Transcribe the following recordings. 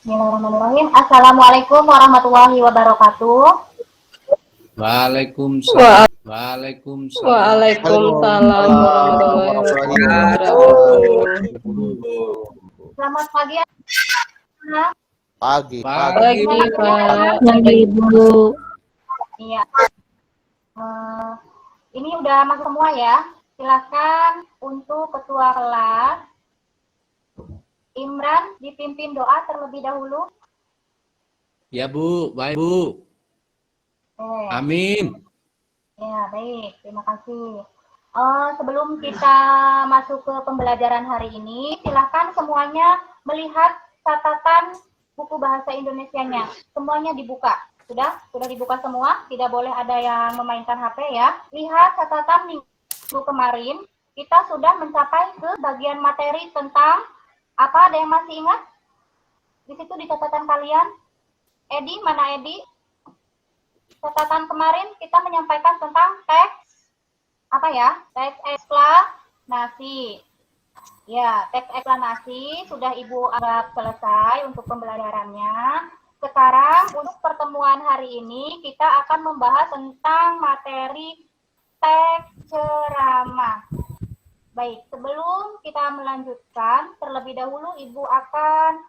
Bismillahirrahmanirrahim. Assalamualaikum warahmatullahi wabarakatuh. Waalaikumsalam. Waalaikumsalam warahmatullahi wabarakatuh. Selamat pagi, anak. Pagi. Pagi, Pak. Pagi, Ibu. Iya. Ini udah masuk semua ya. Silakan untuk ketua kelas Imran dipimpin doa terlebih dahulu. Ya Bu, baik Bu. Amin. Ya, baik. Terima kasih. Sebelum kita masuk ke pembelajaran hari ini, silakan semuanya melihat catatan buku bahasa Indonesianya. Semuanya dibuka. Sudah dibuka semua. Tidak boleh ada yang memainkan HP ya. Lihat catatan minggu kemarin. Kita sudah mencapai ke bagian materi tentang apa? Ada yang masih ingat? Di situ di catatan kalian. Edi, mana Edi? Catatan kemarin kita menyampaikan tentang teks apa ya? Teks eksplanasi. Ya, teks eksplanasi sudah Ibu anggap selesai untuk pembelajarannya. Sekarang untuk pertemuan hari ini kita akan membahas tentang materi teks ceramah. Baik, sebelum kita melanjutkan, terlebih dahulu Ibu akan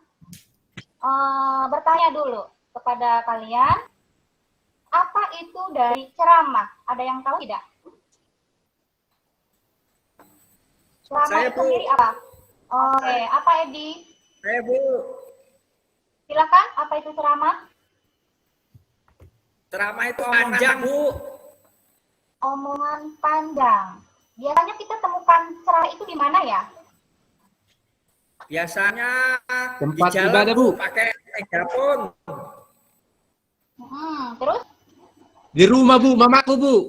bertanya dulu kepada kalian, apa itu dari ceramah? Ada yang tahu tidak? Ceramah Saya, itu Bu. sendiri apa? Oke, apa Edi? Saya Bu, Silakan, apa itu ceramah? ceramah itu panjang Bu. Omongan panjang. Biasanya kita temukan ceramah itu di mana ya? Biasanya Tempat di jalan ibadah, Bu. pakai megafon. Terus? Di rumah Bu, mamaku Bu.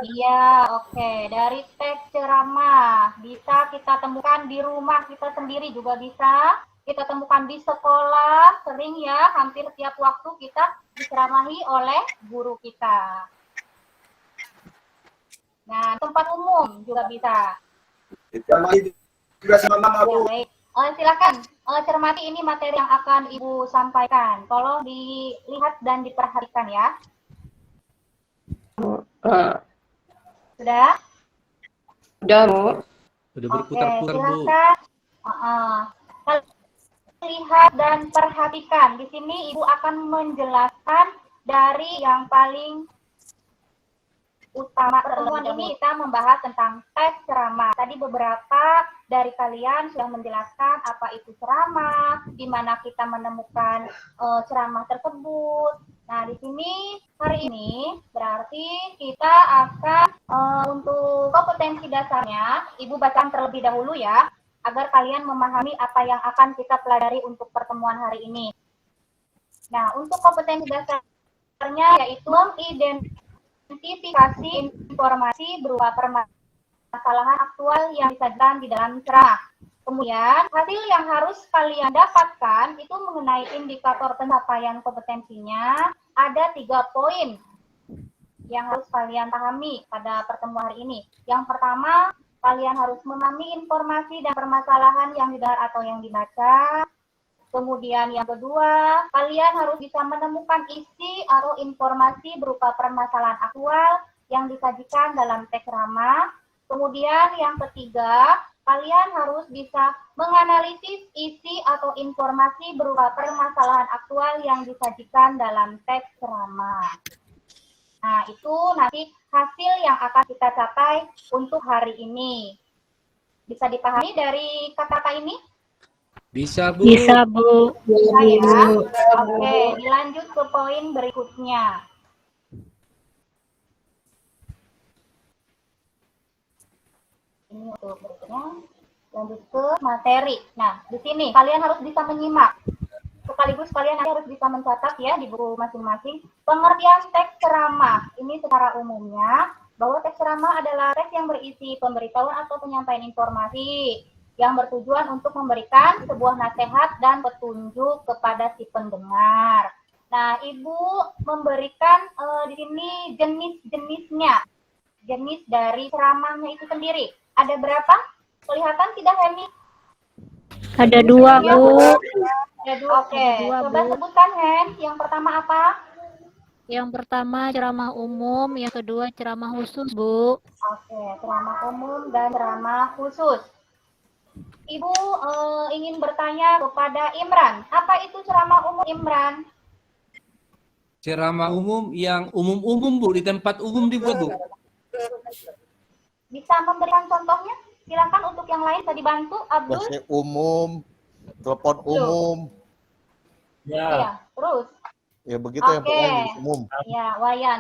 Iya, oke. Dari teks ceramah bisa kita temukan di rumah kita sendiri juga bisa. Kita temukan di sekolah, sering ya, hampir tiap waktu kita diceramahi oleh guru kita. Nah, tempat umum juga bisa. Ya, baik. Silakan cermati ini materi yang akan Ibu sampaikan. Tolong dilihat dan diperhatikan ya. Sudah? Udah, Bu. Sudah Oke, berputar-putar Bu. silakan. Lihat dan perhatikan. Di sini Ibu akan menjelaskan dari yang paling utama. Pertemuan ini kita membahas tentang teks ceramah. Tadi beberapa dari kalian sudah menjelaskan apa itu ceramah, di mana kita menemukan ceramah tersebut. Nah, di sini hari ini berarti kita akan untuk kompetensi dasarnya, Ibu bacakan terlebih dahulu ya, agar kalian memahami apa yang akan kita pelajari untuk pertemuan hari ini. Nah, untuk kompetensi dasarnya yaitu mengidentifikasi informasi berupa permasalahan aktual yang disajikan di dalam ceramah. Kemudian, hasil yang harus kalian dapatkan itu mengenai indikator pencapaian kompetensinya ada 3 poin yang harus kalian pahami pada pertemuan hari ini. Yang pertama, kalian harus memahami informasi dan permasalahan yang didengar atau yang dibaca. Kemudian yang kedua, kalian harus bisa menemukan isi atau informasi berupa permasalahan aktual yang disajikan dalam teks ceramah. Kemudian yang ketiga, kalian harus bisa menganalisis isi atau informasi berupa permasalahan aktual yang disajikan dalam teks ceramah. Nah, itu nanti hasil yang akan kita capai untuk hari ini. Bisa dipahami dari kata-kata ini? Bisa Bu. Bisa, Bu. Bisa ya? Oke, dilanjut ke poin berikutnya. Ini untuk berikutnya. Lanjut ke materi. Nah, di sini kalian harus bisa menyimak. Sekaligus kalian nanti harus bisa mencatat ya di buku masing-masing. Pengertian teks ceramah. Ini secara umumnya bahwa teks ceramah adalah teks yang berisi pemberitahuan atau penyampaian informasi yang bertujuan untuk memberikan sebuah nasihat dan petunjuk kepada si pendengar. Nah, Ibu memberikan di sini jenis-jenisnya. Jenis dari ceramahnya itu sendiri. Ada berapa? Kelihatan tidak, Hemi? Ada 2, Bu. Oke, dua, coba Bu. sebutkan Hen. Yang pertama apa? Yang pertama ceramah umum, yang kedua ceramah khusus, Bu. Oke, ceramah umum dan ceramah khusus. Ibu ingin bertanya kepada Imran, apa itu ceramah umum Imran? Ceramah umum yang umum-umum Bu, di tempat umum dibuat Bu. Bisa memberikan contohnya? Silakan untuk yang lain bisa dibantu, Abdul. Bahasa umum, telepon umum, Iya, terus. ya begitu yang Oke. pokoknya jenis umum. Ya, Wayan.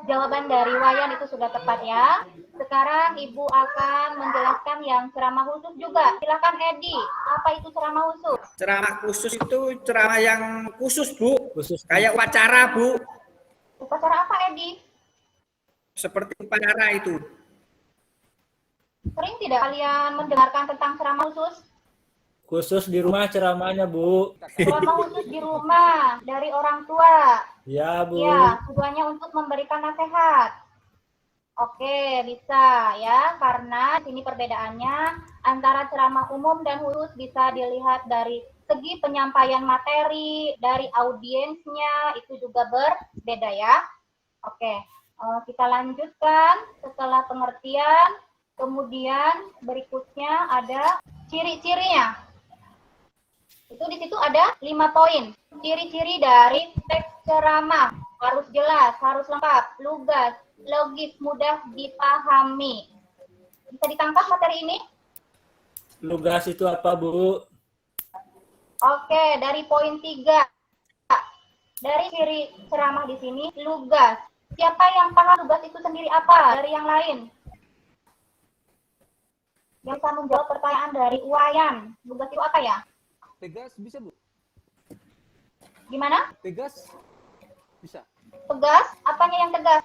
Jawaban dari Wayan itu sudah tepat ya. Sekarang Ibu akan menjelaskan yang ceramah khusus juga. Silakan Edi, apa itu ceramah khusus? Ceramah khusus itu ceramah yang khusus, Bu. Kayak upacara, Bu. Upacara apa, Edi? Seperti upacara itu. Sering tidak kalian mendengarkan tentang ceramah khusus? Khusus di rumah ceramahnya, Bu. Ceramah khusus di rumah dari orang tua. Ya, Bu. Ya, tujuannya untuk memberikan nasihat. Oke, bisa ya, karena di sini perbedaannya antara ceramah umum dan khusus bisa dilihat dari segi penyampaian materi, dari audiensnya, itu juga berbeda ya. Oke, kita lanjutkan setelah pengertian, kemudian berikutnya ada ciri-cirinya. Itu di situ ada 5 poin. Ciri-ciri dari teks ceramah harus jelas, harus lengkap, lugas, logis, mudah dipahami. Bisa ditangkap materi ini? Lugas itu apa, Bu? Oke, dari poin 3. Dari ciri ceramah di sini, lugas. Siapa yang paham lugas itu sendiri apa dari yang lain? Yang bisa menjawab pertanyaan dari Wayan. Lugas itu apa ya? Tegas bisa Bu? Gimana? Tegas bisa. Tegas? Apanya yang tegas?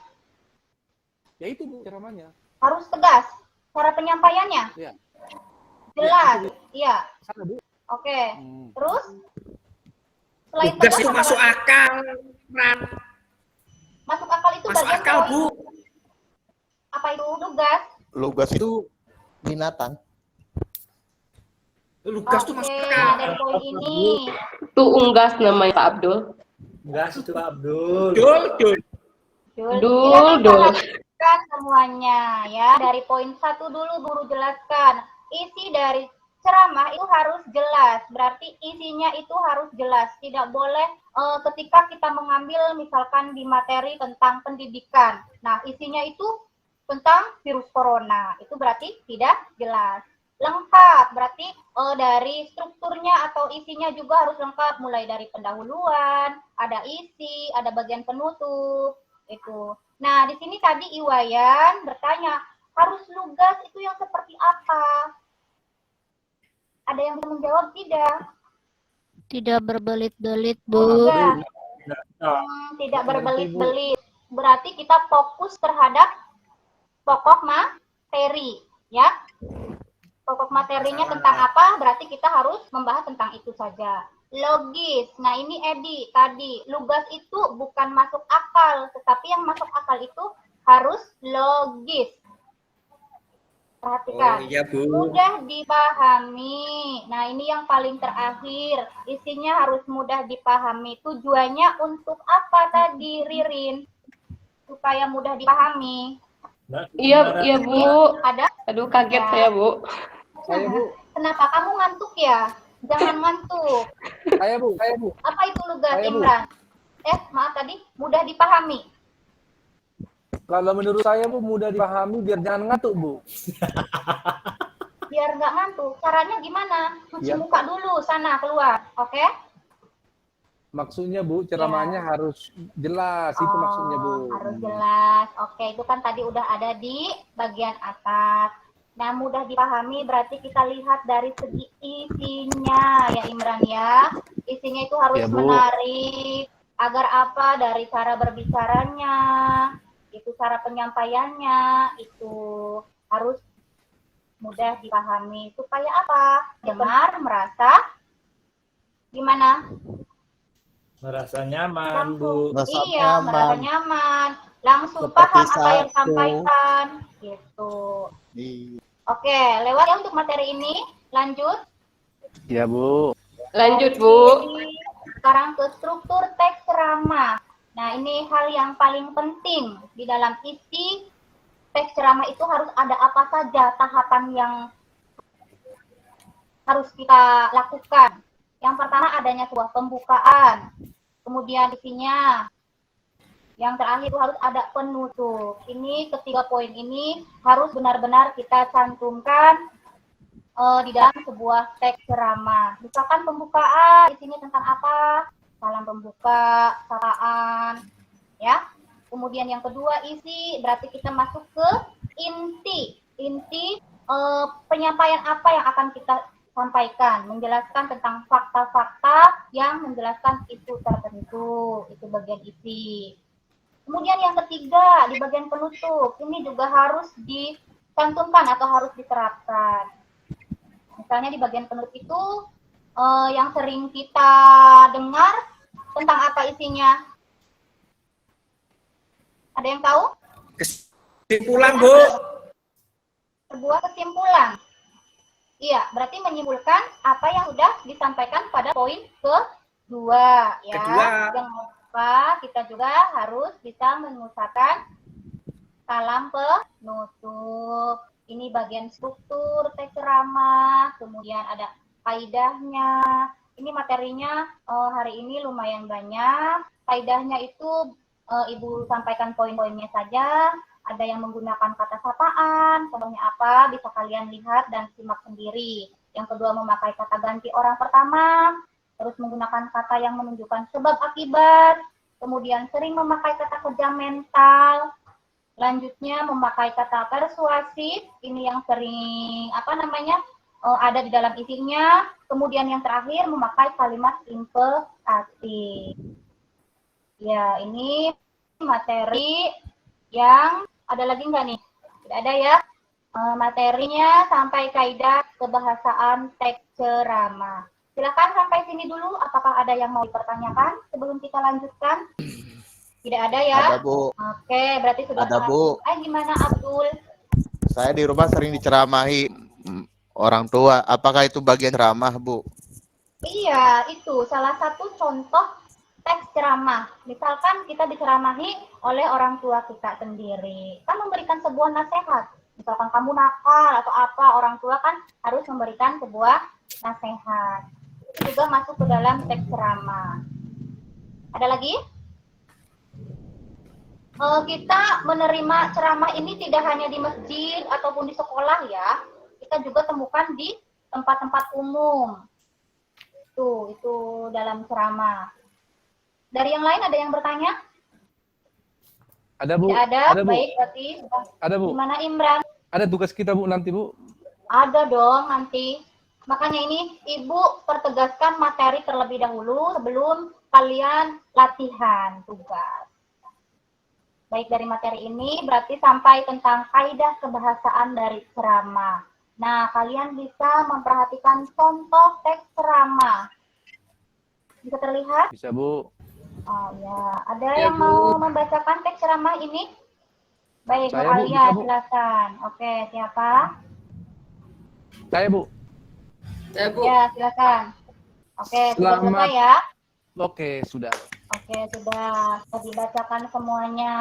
Ya itu Bu ceramahnya. Harus tegas. Cara penyampaiannya? Iya. Jelas. Iya. Sana Bu. Oke. Terus? Selain Tugas tegas, itu apa masuk lagi? akal, Ran. Masuk akal itu Masuk bagian akal, poin. Bu. Apa itu lugas? Lugas itu binatang. Lugas itu Oke, masuk akal. dari poin ini. Itu unggas namanya Pak Abdul. Gas itu, Pak Abdul. Dul, dul. Dul. Jelaskan semuanya ya. Dari poin 1 dulu guru jelaskan. Isi dari ceramah itu harus jelas. Berarti isinya itu harus jelas. Tidak boleh ketika kita mengambil misalkan di materi tentang pendidikan. Nah, isinya itu tentang virus corona. Itu berarti tidak jelas. Lengkap, berarti dari strukturnya atau isinya juga harus lengkap, mulai dari pendahuluan, ada isi, ada bagian penutup, itu. Nah, di sini tadi Iwayan bertanya, harus lugas itu yang seperti apa? Ada yang bisa menjawab tidak? Tidak berbelit-belit, Bu. Enggak. Tidak berbelit-belit. Berarti kita fokus terhadap pokok materi, ya. Pokok materinya tentang apa, berarti kita harus membahas tentang itu saja. Logis. Nah, ini Edi tadi. Lugas itu bukan masuk akal, tetapi yang masuk akal itu harus logis. Perhatikan. Oh iya, Bu. Mudah dipahami. Nah, ini yang paling terakhir. Isinya harus mudah dipahami. Tujuannya untuk apa tadi, Ririn? Supaya mudah dipahami. Iya, Bu. Ada? Aduh, kaget Ya. saya, Bu. Saya Bu. Kenapa kamu ngantuk ya? Jangan ngantuk. Saya Bu. Apa itu lugas, Saya, Bu. Imran? Maaf tadi, mudah dipahami. Kalau menurut saya Bu mudah dipahami biar jangan ngantuk Bu. Biar nggak ngantuk. Caranya gimana? Cuci Ya. muka dulu, sana keluar. Oke? Maksudnya Bu ceramahnya harus jelas itu maksudnya Bu. Harus jelas. Oke, itu kan tadi udah ada di bagian atas. Nah, mudah dipahami berarti kita lihat dari segi isinya ya Imran ya. Isinya itu harus Ya, Bu. menarik. Agar apa? Dari cara berbicaranya, itu cara penyampaiannya, itu harus mudah dipahami. Supaya apa? Dengar, merasa gimana? Merasa nyaman, Bu. Merasa Iya, merasa nyaman. nyaman. Langsung Seperti paham apa yang satu. disampaikan. Gitu. Di Oke, lewat ya untuk materi ini. Lanjut. Ya Bu. Lanjut, Bu. Sekarang ke struktur teks ceramah. Nah, ini hal yang paling penting di dalam isi teks ceramah itu harus ada apa saja tahapan yang harus kita lakukan. Yang pertama adanya sebuah pembukaan, kemudian isinya. Yang terakhir itu harus ada penutup. Ini ketiga poin ini harus benar-benar kita cantumkan di dalam sebuah teks ceramah. Misalkan pembukaan, isinya tentang apa? Salam pembuka, sapaan, ya. Kemudian yang kedua isi, berarti kita masuk ke inti. Inti penyampaian apa yang akan kita sampaikan, menjelaskan tentang fakta-fakta yang menjelaskan isu tertentu, itu bagian isi. Kemudian yang ketiga, di bagian penutup, ini juga harus dicantumkan atau harus diterapkan. Misalnya di bagian penutup itu, yang sering kita dengar tentang apa isinya? Ada yang tahu? Kesimpulan, Bu. Sebuah kesimpulan. Iya, berarti menyimpulkan apa yang sudah disampaikan pada poin kedua. Ya. Jangan lupa kita juga harus bisa mengusahakan salam penutup. Ini bagian struktur teks ceramah, kemudian ada kaidahnya. Ini materinya hari ini lumayan banyak. Kaidahnya itu Ibu sampaikan poin-poinnya saja. Ada yang menggunakan kata sapaan, contohnya apa? Bisa kalian lihat dan simak sendiri. Yang kedua memakai kata ganti orang pertama, terus menggunakan kata yang menunjukkan sebab akibat, kemudian sering memakai kata kerja mental. Selanjutnya memakai kata persuasif, ini yang sering ada di dalam isinya. Kemudian yang terakhir memakai kalimat imperatif. Ya, ini materi yang ada lagi nggak nih? Tidak ada ya. Materinya sampai kaidah kebahasaan teks ceramah. Silakan sampai sini dulu. Apakah ada yang mau dipertanyakan sebelum kita lanjutkan? Tidak ada ya? Ada, Bu. Oke, berarti sudah Ada, Bu. Gimana Abdul? Saya di rumah sering diceramahi orang tua. Apakah itu bagian ceramah, Bu? Iya, itu salah satu contoh teks ceramah. Misalkan kita diceramahi oleh orang tua kita sendiri. Kan memberikan sebuah nasihat. Misalkan kamu nakal atau apa, orang tua kan harus memberikan sebuah nasihat. Itu juga masuk ke dalam teks ceramah. Ada lagi? Kita menerima ceramah ini tidak hanya di masjid ataupun di sekolah ya. Kita juga temukan di tempat-tempat umum. Itu dalam ceramah. Dari yang lain ada yang bertanya? Ada, Bu. Tidak ada? Ada, Bu. Baik, berarti Ada, Bu. gimana Imran? Ada tugas kita, Bu, nanti, Bu. Ada dong nanti. Makanya ini Ibu pertegaskan materi terlebih dahulu sebelum kalian latihan tugas. Baik, dari materi ini berarti sampai tentang kaidah kebahasaan dari ceramah. Nah, kalian bisa memperhatikan contoh teks ceramah. Bisa terlihat? Bisa, Bu. Oh ya, ada Ya, yang Bu. mau membacakan teks ceramah ini? Baik, Bu Saya, Bu, Alia, bisa, Bu. silakan. Oke, siapa? Saya, Bu. Saya, Bu. Ya, silakan. Oke, sudah Selamat. selesai ya? Oke, sudah. Oke, sudah dibacakan semuanya.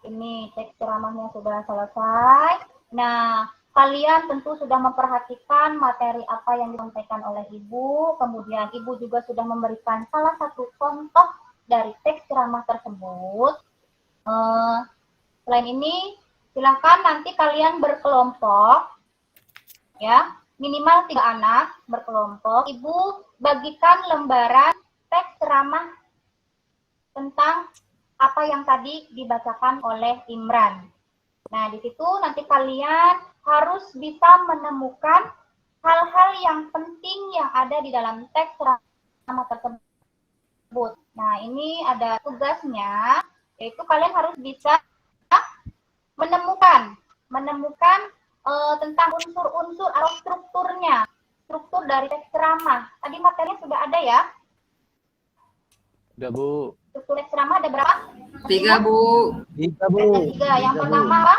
Ini teks ceramahnya sudah selesai. Nah, kalian tentu sudah memperhatikan materi apa yang disampaikan oleh Ibu. Kemudian Ibu juga sudah memberikan salah satu contoh dari teks ceramah tersebut. Selain ini, silakan nanti kalian berkelompok, ya, minimal 3 anak berkelompok. Ibu bagikan lembaran teks ceramah tentang apa yang tadi dibacakan oleh Imran. Nah, di situ nanti kalian harus bisa menemukan hal-hal yang penting yang ada di dalam teks ceramah tersebut. Nah, ini ada tugasnya, yaitu kalian harus bisa menemukan tentang unsur-unsur atau struktur dari teks ceramah. Tadi materinya sudah ada ya? Udah, Bu. Struktur teks ceramah ada berapa? 3, Bu. Bisa, Ada Bu. 3. Yang Bisa, Bu. pertama apa?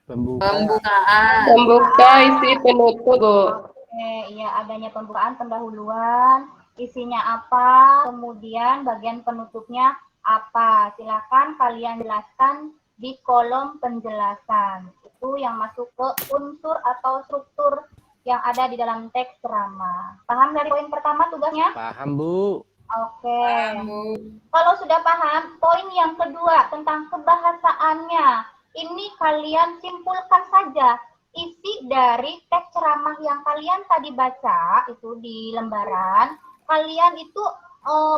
Pembuka. Pembukaan. Pembuka, isi, penutup, Bu. Oke, Oke, iya adanya pembukaan, pendahuluan, isinya apa, kemudian bagian penutupnya apa. Silakan kalian jelaskan di kolom penjelasan. Itu yang masuk ke unsur atau struktur yang ada di dalam teks ceramah. Paham dari poin pertama tugasnya? Paham, Bu. Oke. Bu. Kalau sudah paham, poin yang kedua tentang kebahasaannya. Ini kalian simpulkan saja isi dari teks ceramah yang kalian tadi baca itu di lembaran. Kalian itu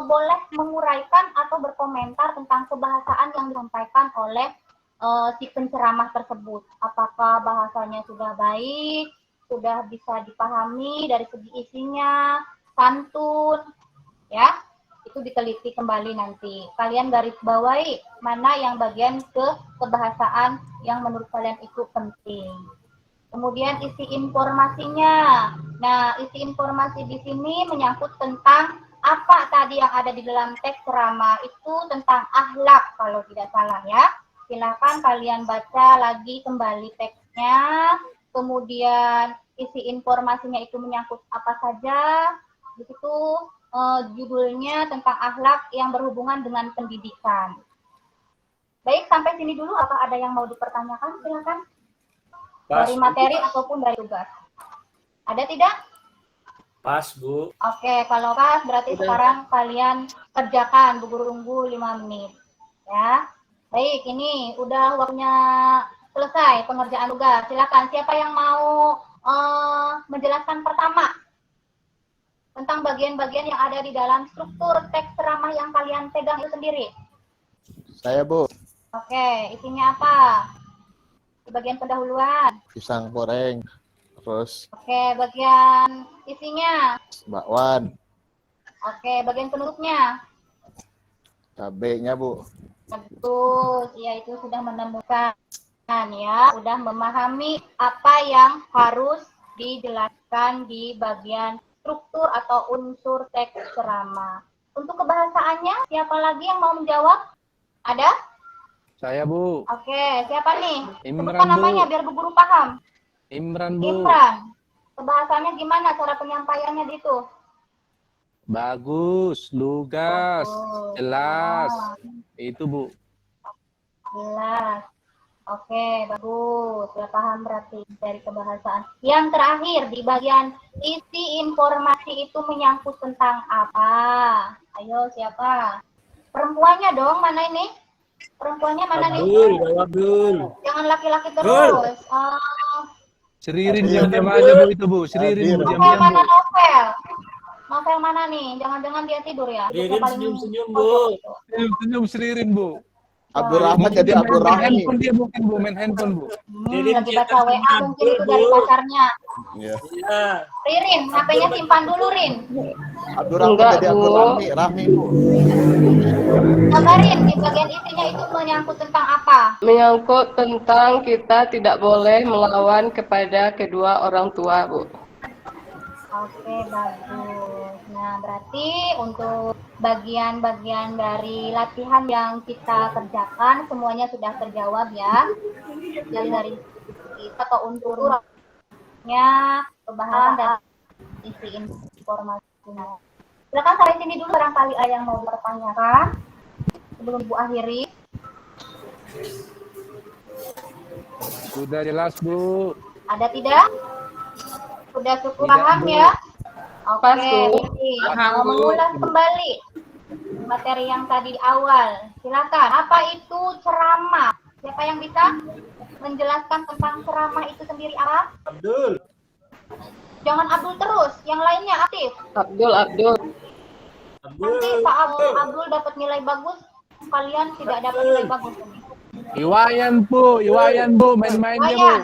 boleh menguraikan atau berkomentar tentang kebahasaan yang disampaikan oleh si penceramah tersebut. Apakah bahasanya sudah baik, sudah bisa dipahami dari segi isinya, santun, ya, itu diteliti kembali nanti. Kalian garis bawahi mana yang bagian kebahasaan yang menurut kalian itu penting. Kemudian isi informasinya. Nah, isi informasi di sini menyangkut tentang apa tadi yang ada di dalam teks ceramah itu tentang akhlak kalau tidak salah ya. Silakan kalian baca lagi kembali teksnya. Kemudian isi informasinya itu menyangkut apa saja. Di situ judulnya tentang akhlak yang berhubungan dengan pendidikan. Baik, sampai sini dulu. Apa ada yang mau dipertanyakan? Silakan. Pas, Dari materi ataupun dari tugas. Ada tidak? pas, Bu. Oke, kalau pas berarti sekarang kalian kerjakan. Bu Guru tunggu 5 menit. Ya. Baik, ini udah waktunya selesai pengerjaan tugas. Silakan. Siapa yang mau menjelaskan pertama tentang bagian-bagian yang ada di dalam struktur teks ceramah yang kalian pegang itu sendiri? Saya, Bu. Oke, isinya apa? Di bagian pendahuluan. Pisang goreng. Terus Oke, bagian isinya. bakwan. Oke, bagian penutupnya. Cabenya, Bu. Betul, ya itu sudah menemukan ya, sudah memahami apa yang harus dijelaskan di bagian struktur atau unsur teks ceramah. Untuk kebahasaannya, siapa lagi yang mau menjawab? Ada? Saya, Bu. Oke, siapa nih? Imran, Sebutkan Bu. namanya biar Bu Guru paham. Imran, Bu. Imran. Kebahasaannya gimana cara penyampaiannya itu? Bagus, lugas, Bagus. jelas. Ah, Itu, Bu. jelas. Oke, bagus. Sudah paham berarti dari kebahasaan. Yang terakhir di bagian isi informasi itu menyangkut tentang apa? Ayo, siapa? Perempuannya dong, mana ini? Perempuannya mana nih? Abdul, Abdul. Jangan laki-laki terus. Seririn diam-diam aja, Bu, itu, Bu. Seririn, Bu, Novel diam-diam, Bu. mana Novel? Novel mana nih? Jangan-jangan dia tidur ya? Dia Ririn paling senyum-senyum, pojok Bu. itu. Senyum Seririn, Bu. Abdul Rahman jadi Abdul Main Rahmi. handphone dia mungkin, Bu. Main handphone, Bu. Ririn Lagi kita baca WA senyum, mungkin itu dari Bu. pacarnya. Iya. Iya. Ririn, HP-nya simpan dulu, Rin. Abdul Rahman Enggak, jadi Bu. Abdul Rahmi, Bu. Kabarin, di bagian isinya itu menyangkut tentang apa? Menyangkut tentang kita tidak boleh melawan kepada kedua orang tua, Bu. Oke, bagus. Nah, berarti untuk bagian-bagian dari latihan yang kita kerjakan semuanya sudah terjawab ya. Jadi dari kita atau unsurnya, kebahasan dan isi informasinya. Silakan sampai sini dulu barangkali ada yang mau dipertanyakan sebelum Ibu akhiri. Sudah jelas, Bu. Ada tidak? Sudah cukup Tidak, paham Bu. ya? Oke, Pas, Bu. ini Paham, Bu. mengulas kembali materi yang tadi di awal. Silakan. Apa itu ceramah? Siapa yang bisa menjelaskan tentang ceramah itu sendiri apa? Abdul. Jangan Abdul terus, yang lainnya aktif. Abdul. Nanti Pak Abdul dapat nilai bagus, kalian tidak dapat nilai bagus. Iwayan, Bu. Iwayan, Bu. Main-main dia, Bu. Wayan,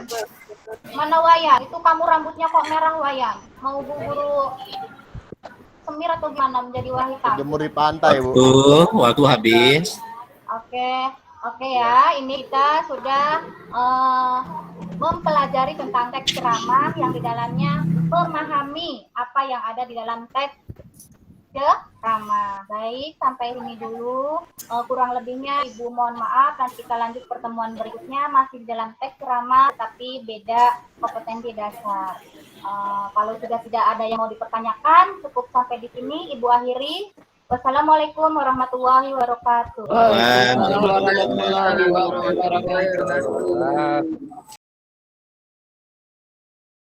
mana Wayan? Itu kamu rambutnya kok merah Wayan? Mau Bu Guru semir atau gimana menjadi warna hitam? Jemur di pantai, Bu. Waktu habis. Oke ya, ini kita sudah mempelajari tentang teks ceramah yang di dalamnya memahami apa yang ada di dalam teks ceramah. Baik, sampai ini dulu. Kurang lebihnya Ibu mohon maaf, nanti kita lanjut pertemuan berikutnya masih dalam teks ceramah tapi beda kompetensi dasar. Kalau sudah tidak ada yang mau dipertanyakan, cukup sampai di sini Ibu akhiri. Wassalamualaikum warahmatullahi wabarakatuh. Waalaikumsalam warahmatullahi wabarakatuh.